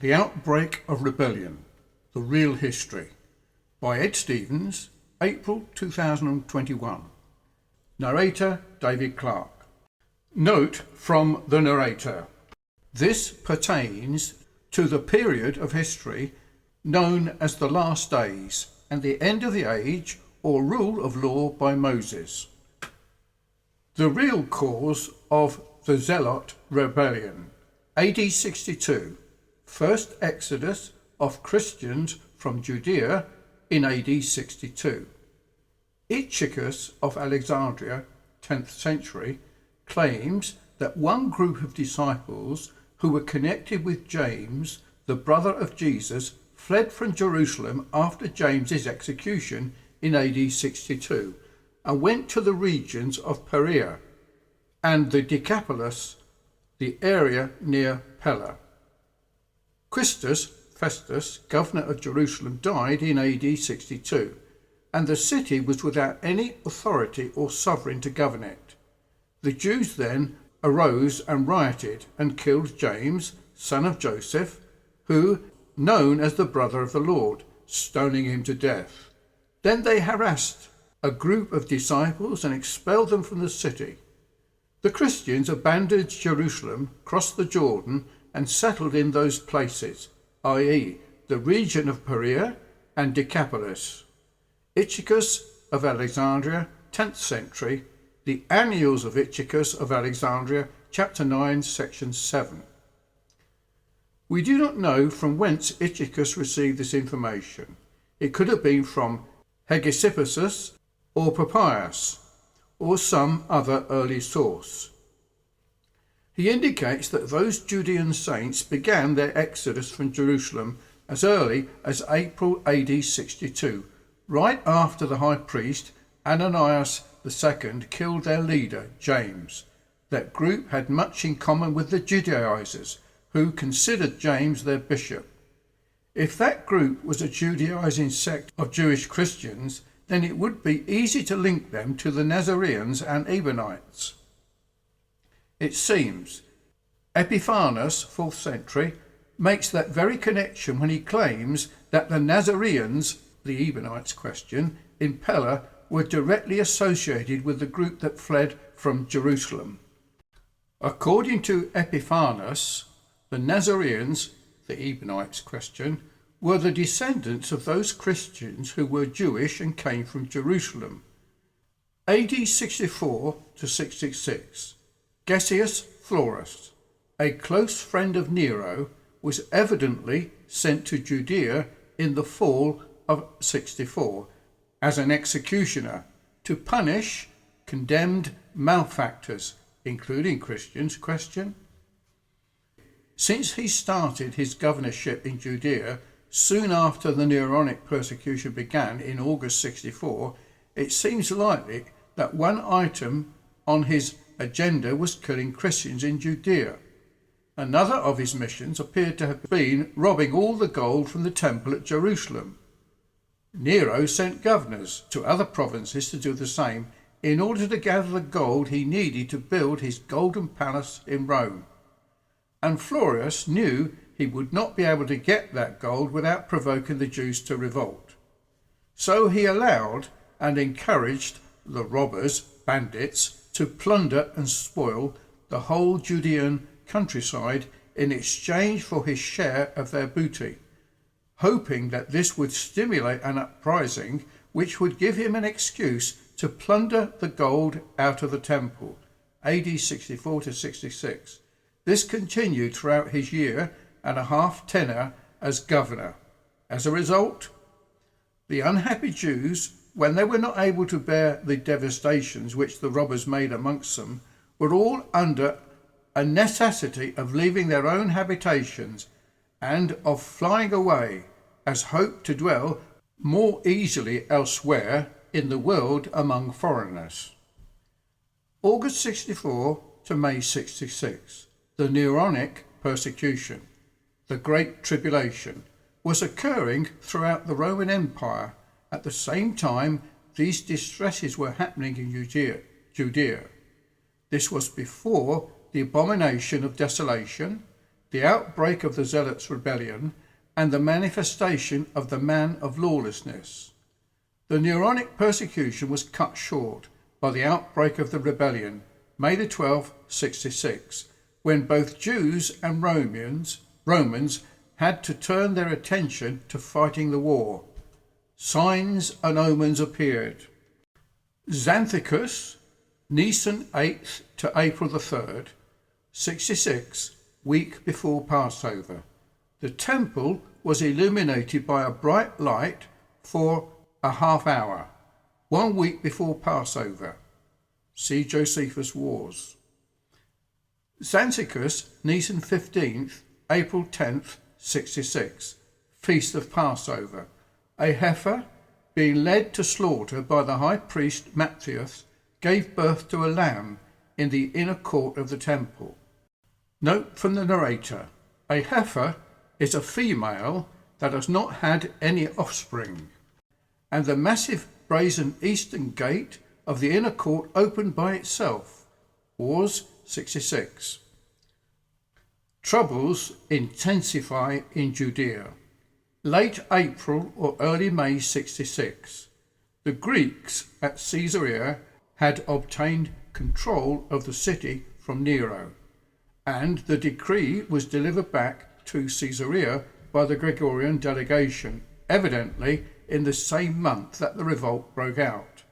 The Outbreak of Rebellion, The Real History by Ed Stevens, April 2021. Narrator David Clark. Note from the narrator. This pertains to the period of history known as the last days and the end of the age or rule of law by Moses. The real cause of the Zealot rebellion, AD 62, first exodus of Christians from Judea in AD 62. Ichicus of Alexandria, 10th century, claims that one group of disciples who were connected with James, the brother of Jesus, fled from Jerusalem after James's execution in AD 62 and went to the regions of Perea and the Decapolis, the area near Pella. Quistus Festus, governor of Jerusalem, died in AD 62, and the city was without any authority or sovereign to govern it. The Jews then arose and rioted and killed James, son of Joseph, who, known as the brother of the Lord, stoning him to death. Then they harassed a group of disciples and expelled them from the city. The Christians abandoned Jerusalem, crossed the Jordan, and settled in those places, i.e. the region of Perea and Decapolis. Ichicus of Alexandria, 10th century, the Annals of Ichicus of Alexandria, chapter 9, section 7. We do not know from whence Ichicus received this information. It could have been from Hegesippus or Parousia, or some other early source. He indicates that those Judean saints began their exodus from Jerusalem as early as April AD 62, right after the high priest Ananias II killed their leader, James. That group had much in common with the Judaizers, who considered James their bishop. If that group was a Judaizing sect of Jewish Christians, then it would be easy to link them to the Nazareans and Ebionites. It seems Epiphanes, 4th century, makes that very connection when he claims that the Nazareans, the Ebionites question, in Pella were directly associated with the group that fled from Jerusalem. According to Epiphanes, the Nazareans, the Ebionites question, were the descendants of those Christians who were Jewish and came from Jerusalem. AD 64 to 66. Gessius Florus, a close friend of Nero, was evidently sent to Judea in the fall of 64 as an executioner to punish condemned malefactors, including Christians, question. Since he started his governorship in Judea soon after the Neronic persecution began in August 64, it seems likely that one item on his agenda was killing Christians in Judea. Another of his missions appeared to have been robbing all the gold from the temple at Jerusalem. Nero sent governors to other provinces to do the same in order to gather the gold he needed to build his golden palace in Rome. And Florus knew he would not be able to get that gold without provoking the Jews to revolt. So he allowed and encouraged the robbers, bandits, to plunder and spoil the whole Judean countryside in exchange for his share of their booty, hoping that this would stimulate an uprising which would give him an excuse to plunder the gold out of the temple, AD 64 to 66. This continued throughout his year and a half tenure as governor. As a result, the unhappy Jews, when they were not able to bear the devastations which the robbers made amongst them, were all under a necessity of leaving their own habitations and of flying away, as hoped to dwell more easily elsewhere in the world among foreigners. August 64 to May 66. The Neronic persecution, the Great Tribulation, was occurring throughout the Roman Empire. At the same time, these distresses were happening in Judea. This was before the abomination of desolation, the outbreak of the Zealots' rebellion, and the manifestation of the man of lawlessness. The Neronic persecution was cut short by the outbreak of the rebellion, May 12, 66, when both Jews and Romans had to turn their attention to fighting the war. Signs and omens appeared. Xanthicus, Nisan 8th to April 3rd, 66, week before Passover. The temple was illuminated by a bright light for a half hour, 1 week before Passover. See Josephus' Wars. Xanthicus, Nisan 15th, April 10th, 66, Feast of Passover. A heifer, being led to slaughter by the high priest Matthias, gave birth to a lamb in the inner court of the temple. Note from the narrator: a heifer is a female that has not had any offspring, and the massive brazen eastern gate of the inner court opened by itself. Wars 66. Troubles intensify in Judea. Late April or early May 66, the Greeks at Caesarea had obtained control of the city from Nero, and the decree was delivered back to Caesarea by the Gregorian delegation, evidently in the same month that the revolt broke out.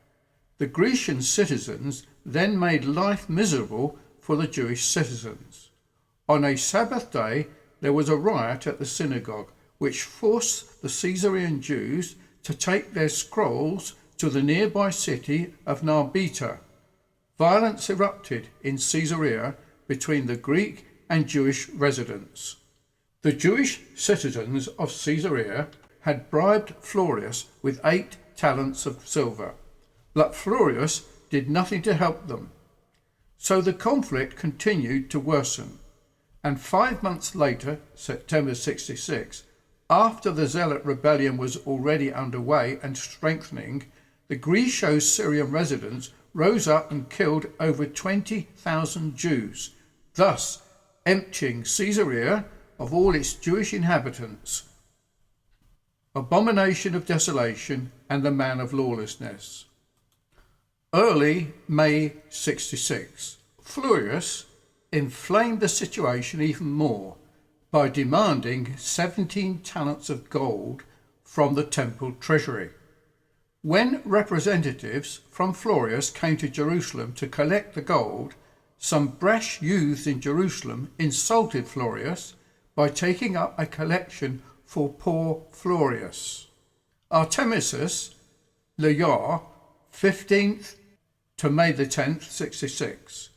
The Grecian citizens then made life miserable for the Jewish citizens. On a Sabbath day, there was a riot at the synagogue, which forced the Caesarean Jews to take their scrolls to the nearby city of Narbeta. Violence erupted in Caesarea between the Greek and Jewish residents. The Jewish citizens of Caesarea had bribed Florius with 8 talents of silver, but Florius did nothing to help them. So the conflict continued to worsen, and 5 months later, September 66, after the Zealot rebellion was already underway and strengthening, the Greco-Syrian residents rose up and killed over 20,000 Jews, thus emptying Caesarea of all its Jewish inhabitants. Abomination of desolation and the man of lawlessness. Early May 66, Florius inflamed the situation even more by demanding 17 talents of gold from the temple treasury. When representatives from Florius came to Jerusalem to collect the gold, some brash youths in Jerusalem insulted Florius by taking up a collection for poor Florius. Artemisus, Leor, 15th to May the 10th, 66.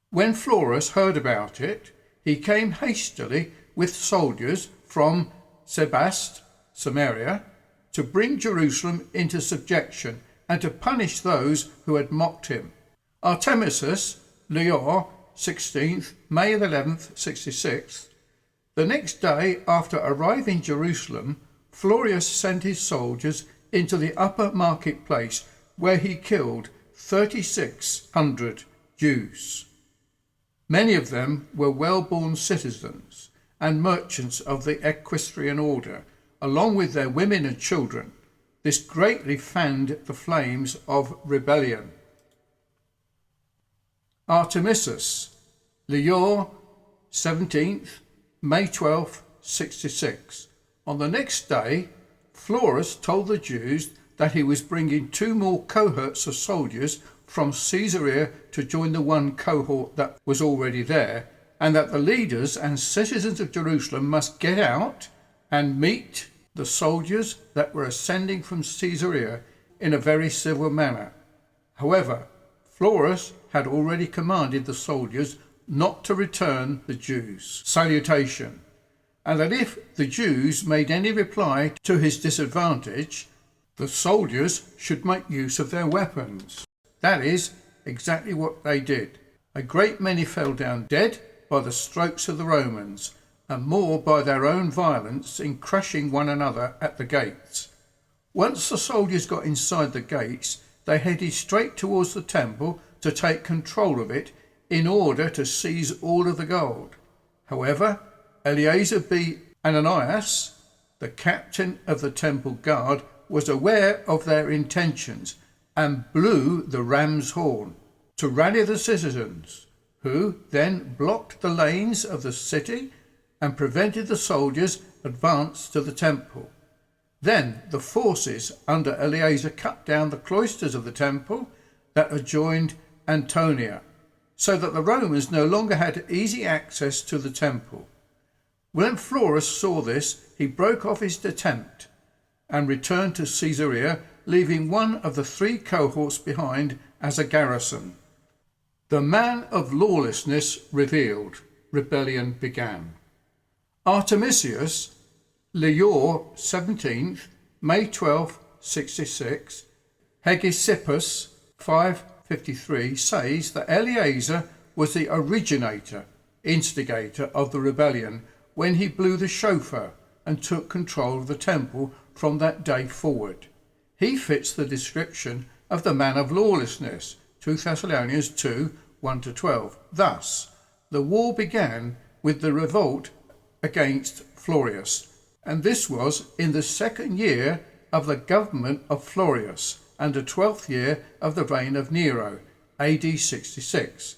When Florius heard about it, he came hastily with soldiers from Sebast, Samaria, to bring Jerusalem into subjection and to punish those who had mocked him. Artemisus, Leor, 16th, May 11th, 66. The next day after arriving in Jerusalem, Florius sent his soldiers into the upper marketplace, where he killed 3,600 Jews. Many of them were well-born citizens and merchants of the equestrian order, along with their women and children. This greatly fanned the flames of rebellion. Artemisus, Leor, 17th, May 12th, 66. On the next day, Florus told the Jews that he was bringing 2 more cohorts of soldiers from Caesarea to join the one cohort that was already there, and that the leaders and citizens of Jerusalem must get out and meet the soldiers that were ascending from Caesarea in a very civil manner. However, Florus had already commanded the soldiers not to return the Jews' salutation, and that if the Jews made any reply to his disadvantage, the soldiers should make use of their weapons. That is exactly what they did. A great many fell down dead by the strokes of the Romans, and more by their own violence in crushing one another at the gates. Once the soldiers got inside the gates, they headed straight towards the temple to take control of it in order to seize all of the gold. However, Eleazar B. Ananias, the captain of the temple guard, was aware of their intentions and blew the ram's horn to rally the citizens, who then blocked the lanes of the city and prevented the soldiers' advance to the temple. Then the forces under Eleazar cut down the cloisters of the temple that adjoined Antonia, so that the Romans no longer had easy access to the temple. When Florus saw this, he broke off his attempt and returned to Caesarea, leaving one of the 3 cohorts behind as a garrison. The man of lawlessness revealed. Rebellion began. Artemisius, Leor 17th, May 12, 66, Hegesippus 553 says that Eleazar was the originator, instigator of the rebellion when he blew the shofar and took control of the temple from that day forward. He fits the description of the man of lawlessness, 2 Thessalonians 2, 1-12. Thus, the war began with the revolt against Florus, and this was in the 2nd year of the government of Florus and the 12th year of the reign of Nero, AD 66.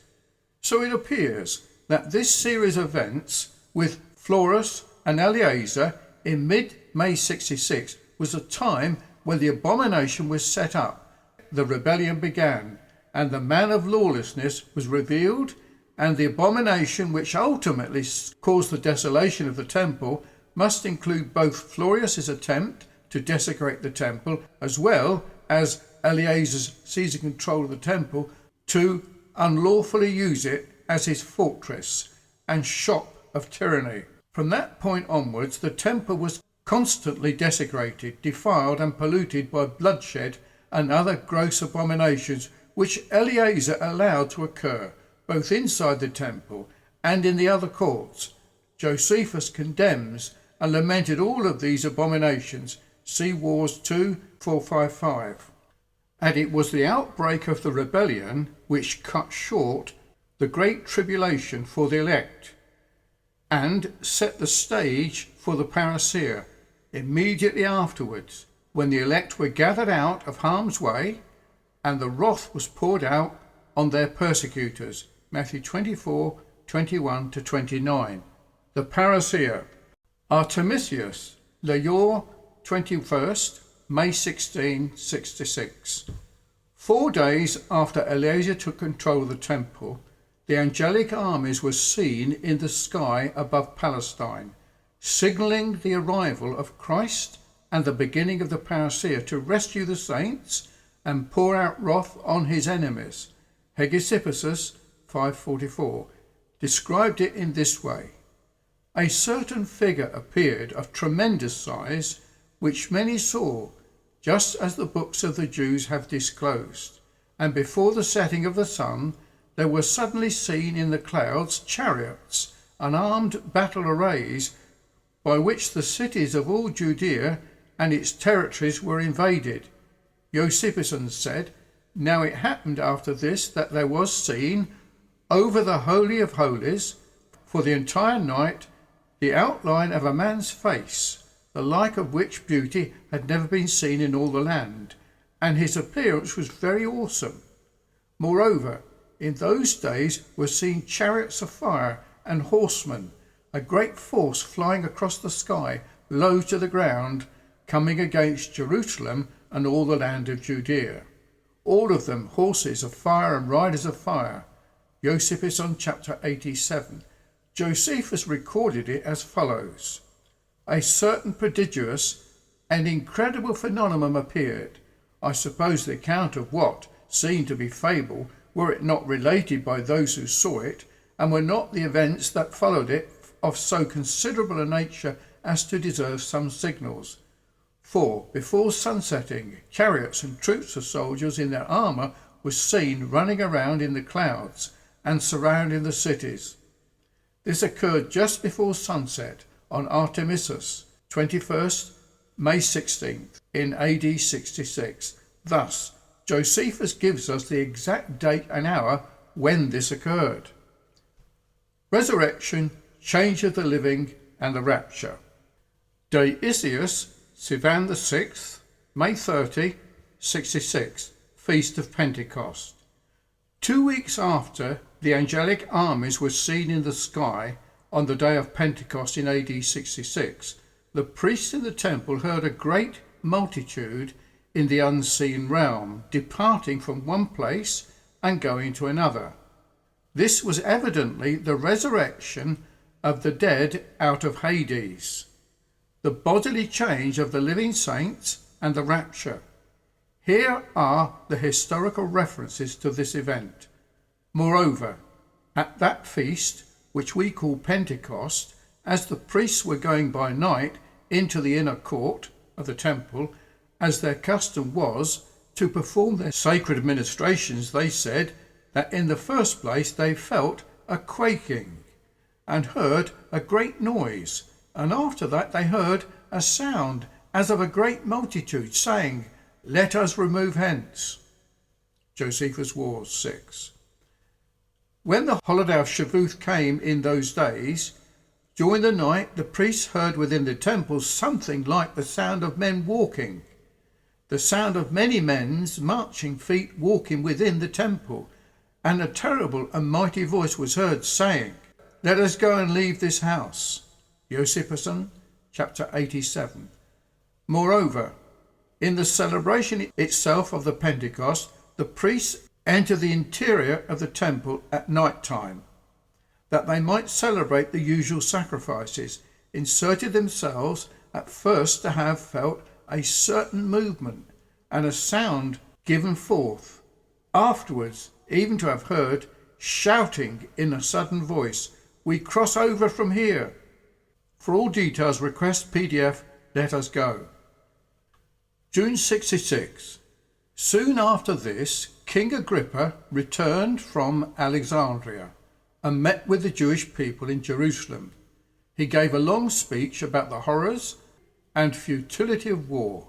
So it appears that this series of events with Florus and Eleazar in mid-May 66 was a time when the abomination was set up, the rebellion began, and the man of lawlessness was revealed, and the abomination which ultimately caused the desolation of the temple must include both Florus's attempt to desecrate the temple as well as Eleazar's seizing control of the temple to unlawfully use it as his fortress and shop of tyranny. From that point onwards, the temple was constantly desecrated, defiled and polluted by bloodshed and other gross abominations which Eleazar allowed to occur both inside the temple and in the other courts. Josephus condemns and lamented all of these abominations. See Wars 2, 455. And it was the outbreak of the rebellion which cut short the great tribulation for the elect and set the stage for the Parousia immediately afterwards, when the elect were gathered out of harm's way and the wrath was poured out on their persecutors. Matthew 24, 21-29. The Parousia. Artemisius, Leor 21st, May 16, 66. 4 days after Eleazar took control of the temple, the angelic armies were seen in the sky above Palestine, signalling the arrival of Christ and the beginning of the Parousia to rescue the saints and pour out wrath on his enemies. Hegesippus 544 described it in this way. A certain figure appeared of tremendous size, which many saw, just as the books of the Jews have disclosed. And before the setting of the sun, there were suddenly seen in the clouds chariots and armed battle arrays, by which the cities of all Judea and its territories were invaded. Josephus said, Now it happened after this that there was seen over the Holy of Holies for the entire night the outline of a man's face, the like of which beauty had never been seen in all the land, and his appearance was very awesome. Moreover, in those days were seen chariots of fire and horsemen, a great force flying across the sky, low to the ground, coming against Jerusalem and all the land of Judea. All of them horses of fire and riders of fire. Josephus on chapter 87. Josephus recorded it as follows. A certain prodigious and incredible phenomenon appeared. I suppose the account of what seemed to be fable, were it not related by those who saw it, and were not the events that followed it of so considerable a nature as to deserve some signals. For before sunsetting, chariots and troops of soldiers in their armour were seen running around in the clouds and surrounding the cities. This occurred just before sunset on Artemisius, 21st, May 16th, in AD 66. Thus, Josephus gives us the exact date and hour when this occurred. Resurrection, change of the living, and the rapture. Deicius, Sivan VI, May 30, 66, Feast of Pentecost. 2 weeks after the angelic armies were seen in the sky on the day of Pentecost in AD 66, the priests in the temple heard a great multitude in the unseen realm, departing from one place and going to another. This was evidently the resurrection of the dead out of Hades, the bodily change of the living saints, and the rapture. Here are the historical references to this event. Moreover, at that feast, which we call Pentecost, as the priests were going by night into the inner court of the temple, as their custom was, to perform their sacred ministrations, they said that in the first place they felt a quaking and heard a great noise, and after that they heard a sound as of a great multitude, saying, "Let us remove hence." Josephus Wars 6. When the holiday of Shavuot came in those days, during the night the priests heard within the temple something like the sound of men walking, the sound of many men's marching feet walking within the temple, and a terrible and mighty voice was heard saying, "Let us go and leave this house." Josephus, chapter 87. Moreover, in the celebration itself of the Pentecost, the priests entered the interior of the temple at night time, that they might celebrate the usual sacrifices, inserted themselves at first to have felt a certain movement and a sound given forth, afterwards even to have heard shouting in a sudden voice, "We cross over from here." For all details, request PDF Let Us Go. June 66. Soon after this, King Agrippa returned from Alexandria and met with the Jewish people in Jerusalem. He gave a long speech about the horrors and futility of war,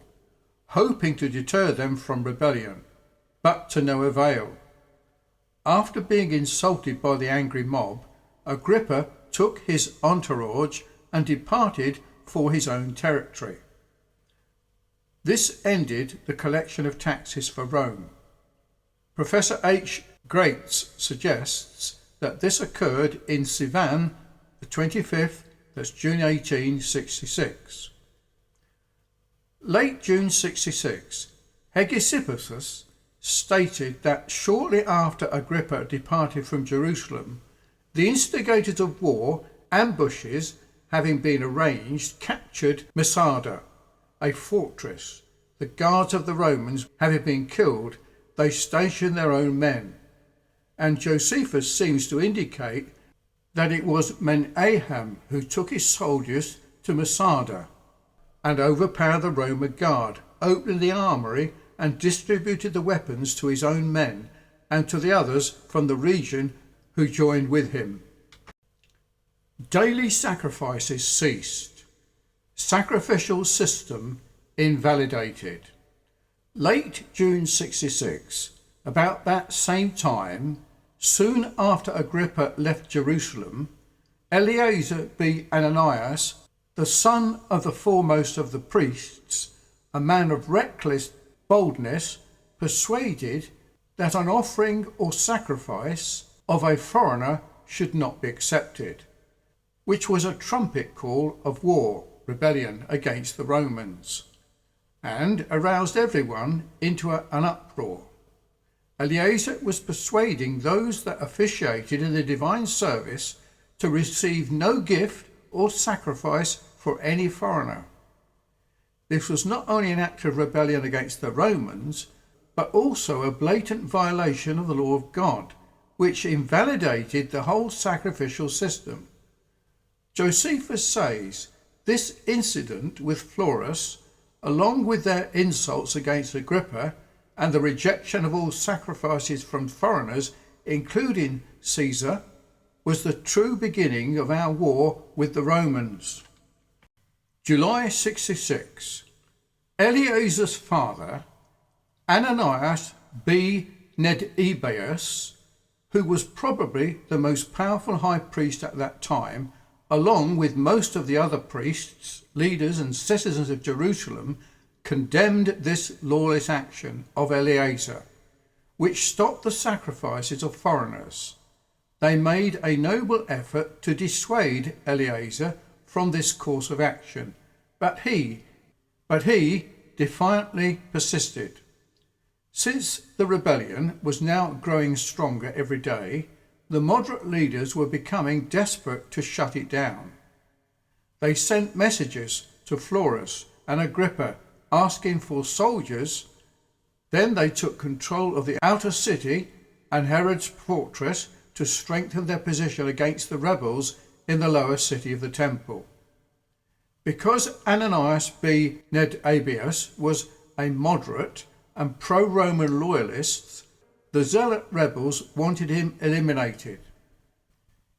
hoping to deter them from rebellion, but to no avail. After being insulted by the angry mob, Agrippa took his entourage and departed for his own territory. This ended the collection of taxes for Rome. Professor H. Graetz suggests that this occurred in Sivan the 25th, that's June 1866. Late June 66, Hegesippus stated that shortly after Agrippa departed from Jerusalem, the instigators of war, ambushes having been arranged, captured Masada, a fortress. The guards of the Romans having been killed, they stationed their own men, and Josephus seems to indicate that it was Menaham who took his soldiers to Masada and overpowered the Roman guard, opened the armory and distributed the weapons to his own men and to the others from the region who joined with him. Daily sacrifices ceased. Sacrificial system invalidated. Late June 66, about that same time, soon after Agrippa left Jerusalem, Eleazar b. Ananias, the son of the foremost of the priests, a man of reckless boldness, persuaded that an offering or sacrifice of a foreigner should not be accepted, which was a trumpet call of war, rebellion against the Romans, and aroused everyone into an uproar. Eleazar was persuading those that officiated in the divine service to receive no gift or sacrifice for any foreigner. This was not only an act of rebellion against the Romans, but also a blatant violation of the law of God, which invalidated the whole sacrificial system. Josephus says this incident with Florus, along with their insults against Agrippa and the rejection of all sacrifices from foreigners, including Caesar, was the true beginning of our war with the Romans. July 66. Eleazar's father, Ananias b. Nedebeus, who was probably the most powerful high priest at that time, along with most of the other priests, leaders and citizens of Jerusalem, condemned this lawless action of Eleazar, which stopped the sacrifices of foreigners. They made a noble effort to dissuade Eleazar from this course of action, but he defiantly persisted. Since the rebellion was now growing stronger every day, the moderate leaders were becoming desperate to shut it down. They sent messages to Florus and Agrippa asking for soldiers. Then they took control of the outer city and Herod's fortress to strengthen their position against the rebels in the lower city of the temple. Because Ananias B. Nedabius was a moderate and pro-Roman loyalist, the zealot rebels wanted him eliminated.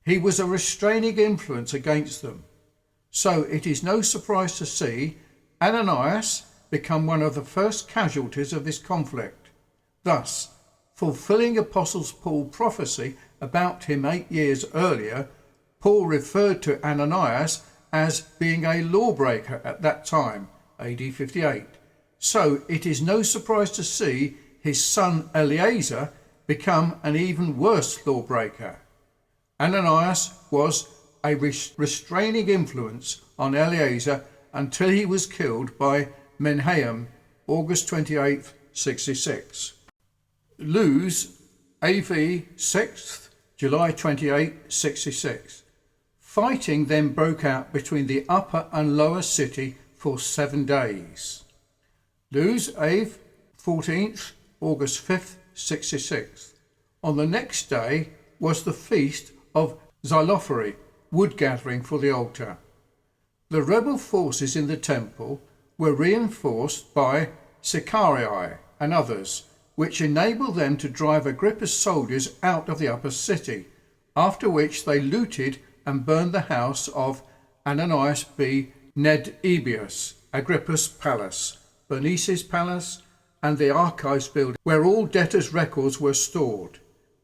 He was a restraining influence against them. So it is no surprise to see Ananias become one of the first casualties of this conflict, thus fulfilling Apostle Paul's prophecy about him 8 years earlier. Paul referred to Ananias as being a lawbreaker at that time, AD 58. So it is no surprise to see his son Eleazar become an even worse lawbreaker. Ananias was a restraining influence on Eleazar until he was killed by Menahem, August 28, 66. Luz, AV 6th, July 28, 66. Fighting then broke out between the upper and lower city for 7 days. Luz, AV 14th, August 5th, 66. On the next day was the feast of Xylophary, wood gathering for the altar. The rebel forces in the temple were reinforced by Sicarii and others, which enabled them to drive Agrippa's soldiers out of the upper city, after which they looted and burned the house of Ananias B. Nedabius, Agrippa's palace, Bernice's palace, and the archives building, where all debtors' records were stored.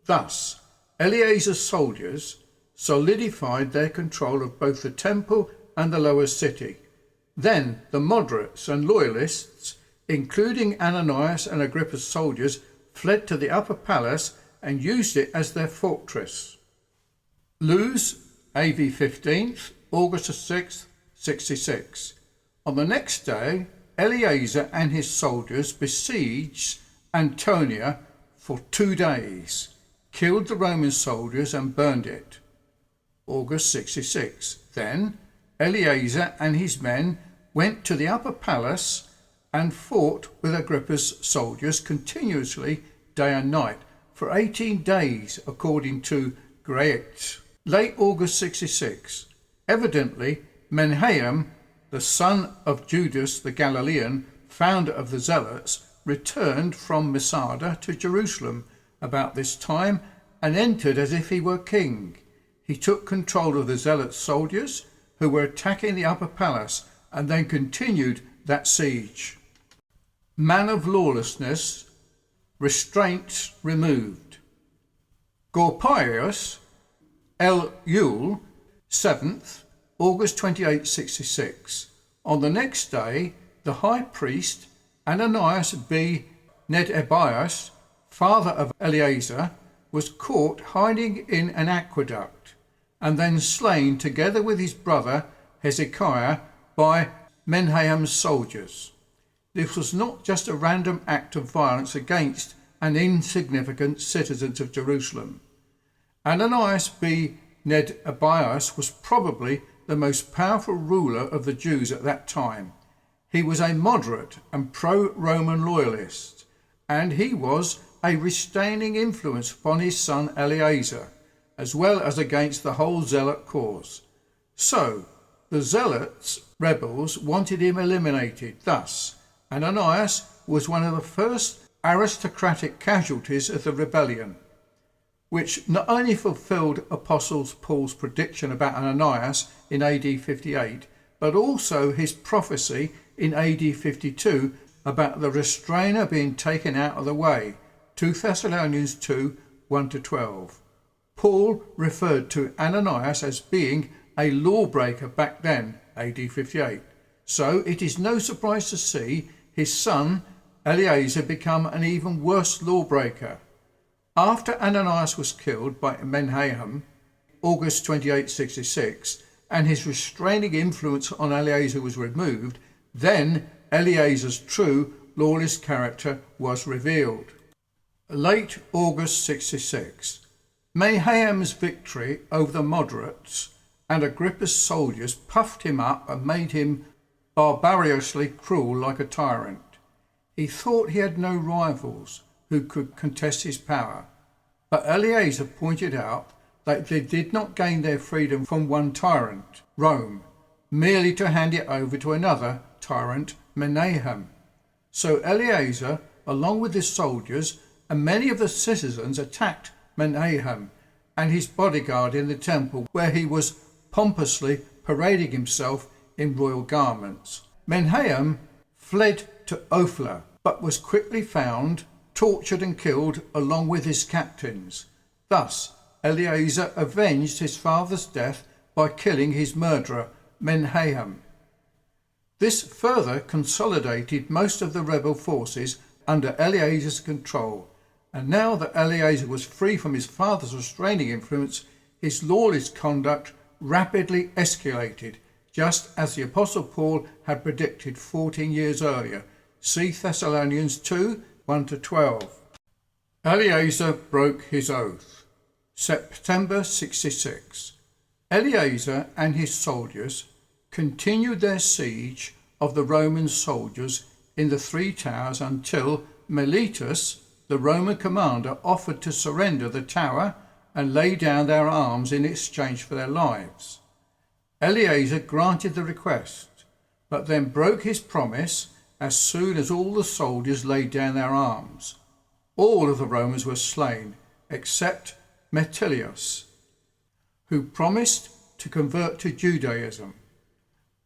Thus, Eleazar's soldiers solidified their control of both the temple and the lower city. Then the moderates and loyalists, including Ananias and Agrippa's soldiers, fled to the upper palace and used it as their fortress. Luz, AV 15th, August 6th, 66. On the next day, Eleazar and his soldiers besieged Antonia for 2 days, killed the Roman soldiers and burned it. August 66. Then Eleazar and his men went to the upper palace and fought with Agrippa's soldiers continuously day and night for 18 days, according to Graet. Late August 66. Evidently, Menahem, the son of Judas the Galilean, founder of the Zealots, returned from Masada to Jerusalem about this time and entered as if he were king. He took control of the Zealot soldiers who were attacking the upper palace and then continued that siege. Man of lawlessness, restraints removed. Gorpius, Elul, 7th, August 28, 66. On the next day, the high priest, Ananias B. Nedabius, father of Eleazar, was caught hiding in an aqueduct and then slain together with his brother Hezekiah by Menahem's soldiers. This was not just a random act of violence against an insignificant citizen of Jerusalem. Ananias B. Nedabius was probably the most powerful ruler of the Jews at that time. He was a moderate and pro-Roman loyalist, and he was a restraining influence upon his son Eleazar, as well as against the whole zealot cause. So, the zealots, rebels, wanted him eliminated. Thus, Ananias was one of the first aristocratic casualties of the rebellion, which not only fulfilled Apostle Paul's prediction about Ananias in AD 58, but also his prophecy in AD 52 about the restrainer being taken out of the way, 2 Thessalonians 2, 1-12. Paul referred to Ananias as being a lawbreaker back then, AD 58. So it is no surprise to see his son Eleazar become an even worse lawbreaker. After Ananias was killed by Menahem, August 28, 66, and his restraining influence on Eleazar was removed, then Eleazar's true lawless character was revealed. Late August 66. Menahem's victory over the moderates and Agrippa's soldiers puffed him up and made him barbarously cruel like a tyrant. He thought he had no rivals who could contest his power, but Eleazar pointed out that they did not gain their freedom from one tyrant, Rome, merely to hand it over to another tyrant, Menahem. So Eleazar, along with his soldiers and many of the citizens, attacked Menahem and his bodyguard in the temple, where he was pompously parading himself in royal garments. Menahem fled to Ophla, but was quickly found, tortured and killed along with his captains. Thus, Eleazar avenged his father's death by killing his murderer, Menahem. This further consolidated most of the rebel forces under Eleazar's control, and now that Eleazar was free from his father's restraining influence, his lawless conduct rapidly escalated, just as the Apostle Paul had predicted 14 years earlier. See Thessalonians 2, 1-12. Eleazar broke his oath. September 66. Eleazar and his soldiers continued their siege of the Roman soldiers in the Three Towers until Miletus, the Roman commander, offered to surrender the tower and lay down their arms in exchange for their lives. Eleazar granted the request, but then broke his promise as soon as all the soldiers laid down their arms. All of the Romans were slain, except Metilius, who promised to convert to Judaism.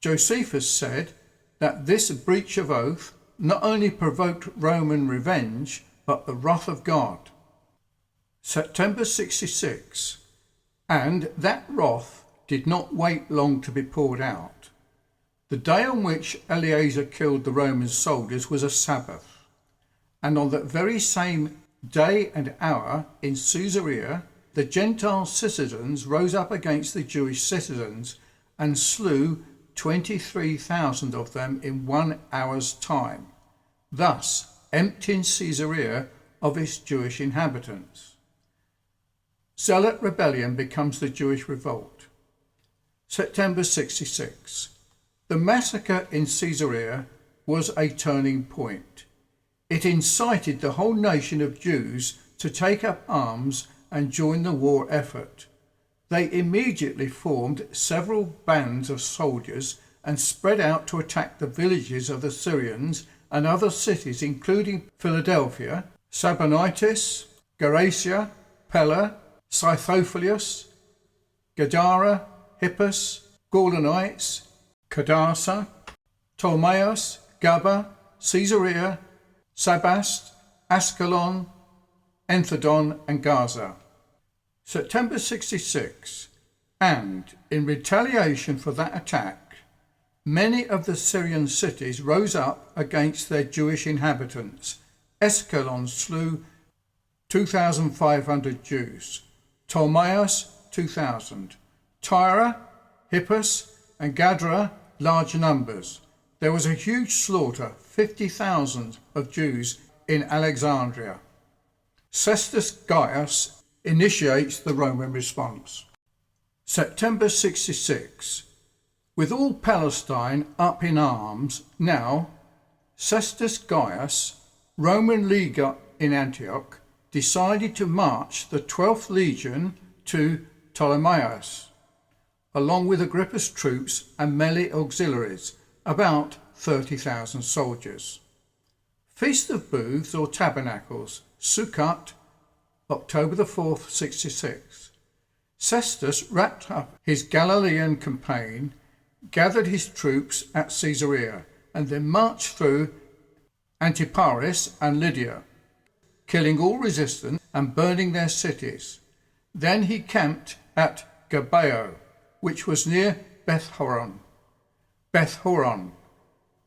Josephus said that this breach of oath not only provoked Roman revenge, but the wrath of God. September 66. And that wrath did not wait long to be poured out. The day on which Eleazar killed the Roman soldiers was a Sabbath, and on that very same day and hour in Caesarea, the Gentile citizens rose up against the Jewish citizens and slew 23,000 of them in 1 hour's time, thus emptying Caesarea of its Jewish inhabitants. Zealot rebellion becomes the Jewish revolt. September 66. The massacre in Caesarea was a turning point. It incited the whole nation of Jews to take up arms and join the war effort. They immediately formed several bands of soldiers and spread out to attack the villages of the Syrians and other cities, including Philadelphia, Sabonitis, Geracia, Pella, Scythophilus, Gadara, Hippus, Gordonites, Cadasa, Ptolemais, Gaba, Caesarea, Sabast, Ascalon, Enthedon and Gaza. September 66. And in retaliation for that attack, many of the Syrian cities rose up against their Jewish inhabitants. Ascalon slew 2,500 Jews, Ptolemais 2,000, Tyre, Hippus and Gadara large numbers. There was a huge slaughter, 50,000 of Jews in Alexandria. Cestus Gaius initiates the Roman response. September 66. With all Palestine up in arms now, Cestus Gaius, Roman legate in Antioch, decided to march the 12th Legion to Ptolemais, along with Agrippa's troops and melee auxiliaries, about 30,000 soldiers. Feast of Booths or Tabernacles, Sukkot, October the 4th, 66. Cestus wrapped up his Galilean campaign, gathered his troops at Caesarea, and then marched through Antiparis and Lydia, killing all resistance and burning their cities. Then he camped at Gabeo, which was near Beth Horon.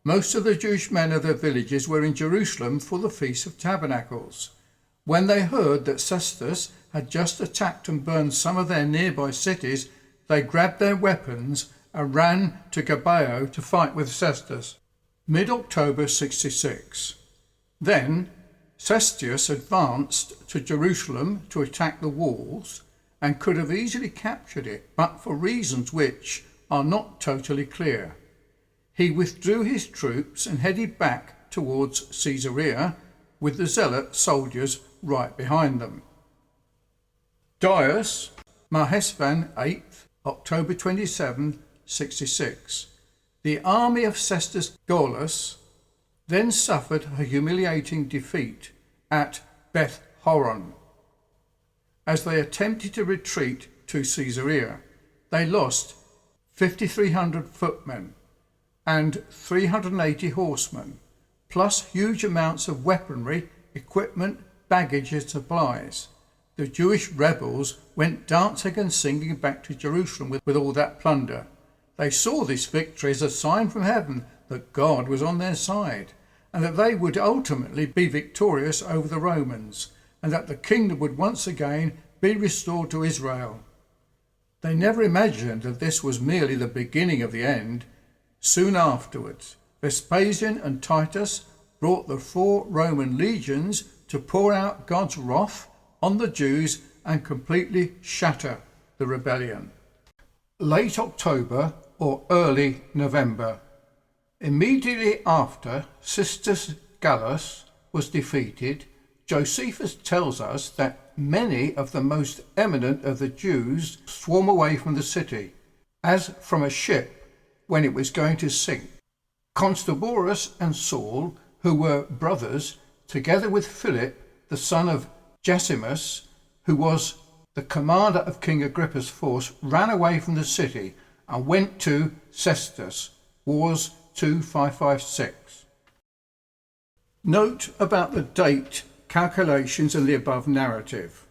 Most of the Jewish men of the villages were in Jerusalem for the Feast of Tabernacles. When they heard that Cestus had just attacked and burned some of their nearby cities, they grabbed their weapons and ran to Gibeah to fight with Cestus. Mid-October 66. Then Cestius advanced to Jerusalem to attack the walls and could have easily captured it, but for reasons which are not totally clear. He withdrew his troops and headed back towards Caesarea with the zealot soldiers right behind them. Dias Mahesvan 8th, October 27, 66. The army of Cestus Gallus then suffered a humiliating defeat at Beth Horon. As they attempted to retreat to Caesarea, they lost 5,300 footmen and 380 horsemen, plus huge amounts of weaponry, equipment, baggage and supplies. The Jewish rebels went dancing and singing back to Jerusalem with all that plunder. They saw this victory as a sign from heaven that God was on their side, and that they would ultimately be victorious over the Romans, and that the kingdom would once again be restored to Israel. They never imagined that this was merely the beginning of the end. Soon afterwards, Vespasian and Titus brought the 4 Roman legions to pour out God's wrath on the Jews and completely shatter the rebellion. Late October or early November. Immediately after Cestus Gallus was defeated, Josephus tells us that many of the most eminent of the Jews swarm away from the city, as from a ship when it was going to sink. Constaborus and Saul, who were brothers, together with Philip, the son of Jasimus, who was the commander of King Agrippa's force, ran away from the city and went to Cestus. Wars 2556. Note about the date calculations in the above narrative.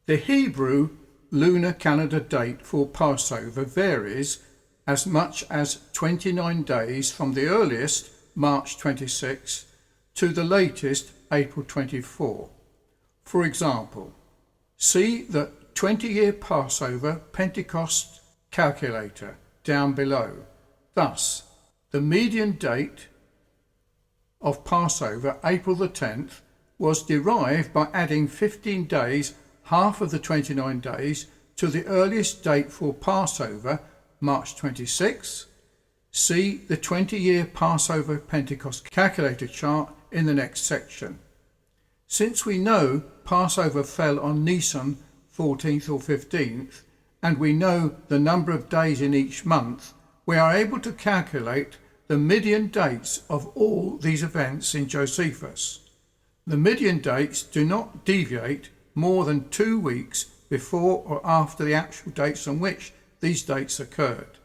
The Hebrew lunar calendar date for Passover varies as much as 29 days from the earliest, March 26, to the latest, April 24. For example, see the 20-year Passover Pentecost calculator down below. Thus, the median date of Passover, April the 10th, was derived by adding 15 days, half of the 29 days, to the earliest date for Passover, March 26. See the 20-year Passover Pentecost calculator chart in the next section. Since we know Passover fell on Nisan 14th or 15th, and we know the number of days in each month, we are able to calculate the median dates of all these events in Josephus. The median dates do not deviate more than 2 weeks before or after the actual dates on which these dates occurred.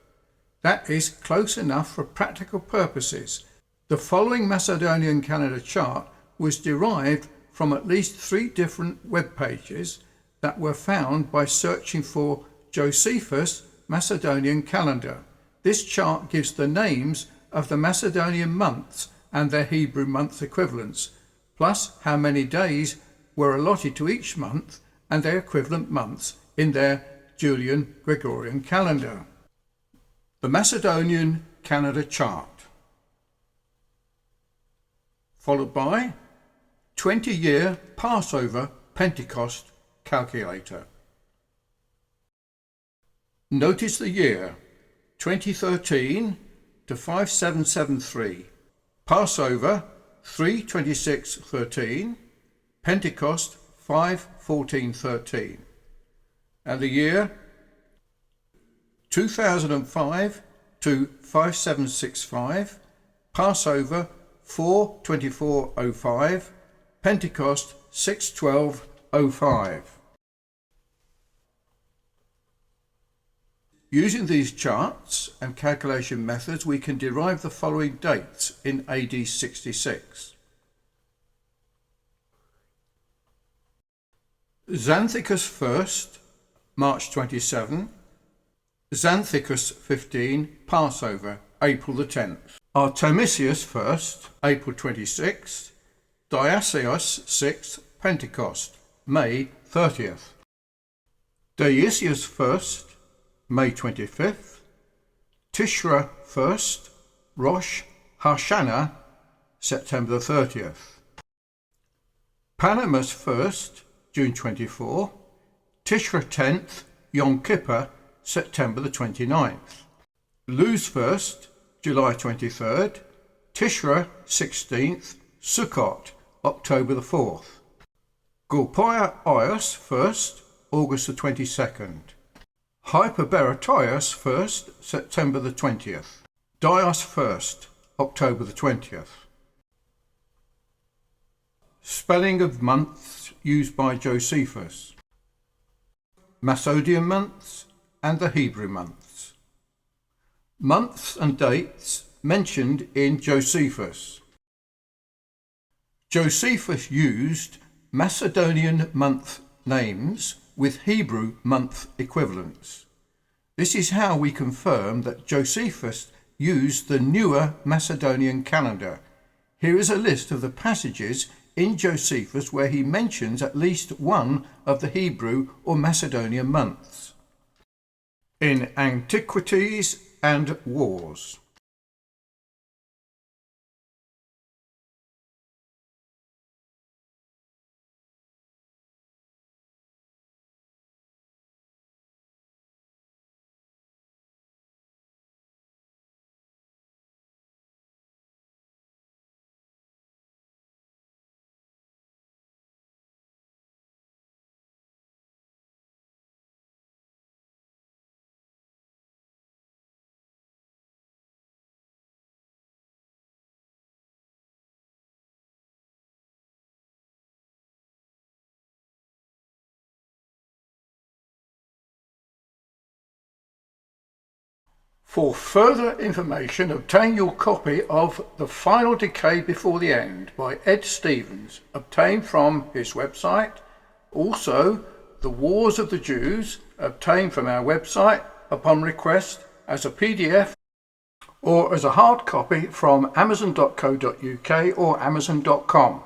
That is close enough for practical purposes. The following Macedonian calendar chart was derived from at least 3 different web pages that were found by searching for Josephus Macedonian calendar. This chart gives the names of the Macedonian months and their Hebrew month equivalents, plus how many days were allotted to each month and their equivalent months in their Julian Gregorian calendar. The Macedonian calendar chart, followed by 20-year Passover Pentecost calculator. Notice the year 2013 to 5773, Passover 3/26/13, Pentecost 5/14/13, and the year 2005 to 5765, Passover 4/24/05, Pentecost 6/12/05. Using these charts and calculation methods, we can derive the following dates in AD 66. Xanthicus I, March 27, Xanthicus 15, Passover, April the 10th. Artemisius 1st, April 26th. Dionysius 6th, Pentecost, May 30th. Dionysius 1st, May 25th. Tishra 1st, Rosh Hashanah, September the 30th. Panamas 1st, June 24. Tishra 10th, Yom Kippur, September the 29th. Luz 1st, July 23rd. Tishra 16th, Sukkot, October the 4th. Gulpia Ius 1st, August the 22nd. Hyperberatius 1st, September the 20th. Dios 1st, October the 20th. Spelling of months used by Josephus. Macedonian months and the Hebrew months. Months and dates mentioned in Josephus. Josephus used Macedonian month names with Hebrew month equivalents. This is how we confirm that Josephus used the newer Macedonian calendar. Here is a list of the passages in Josephus where he mentions at least one of the Hebrew or Macedonian months. In Antiquities and Wars. For further information, obtain your copy of The Final Decay Before the End by Ed Stevens, obtained from his website. Also, The Wars of the Jews, obtained from our website upon request as a PDF or as a hard copy from amazon.co.uk or amazon.com.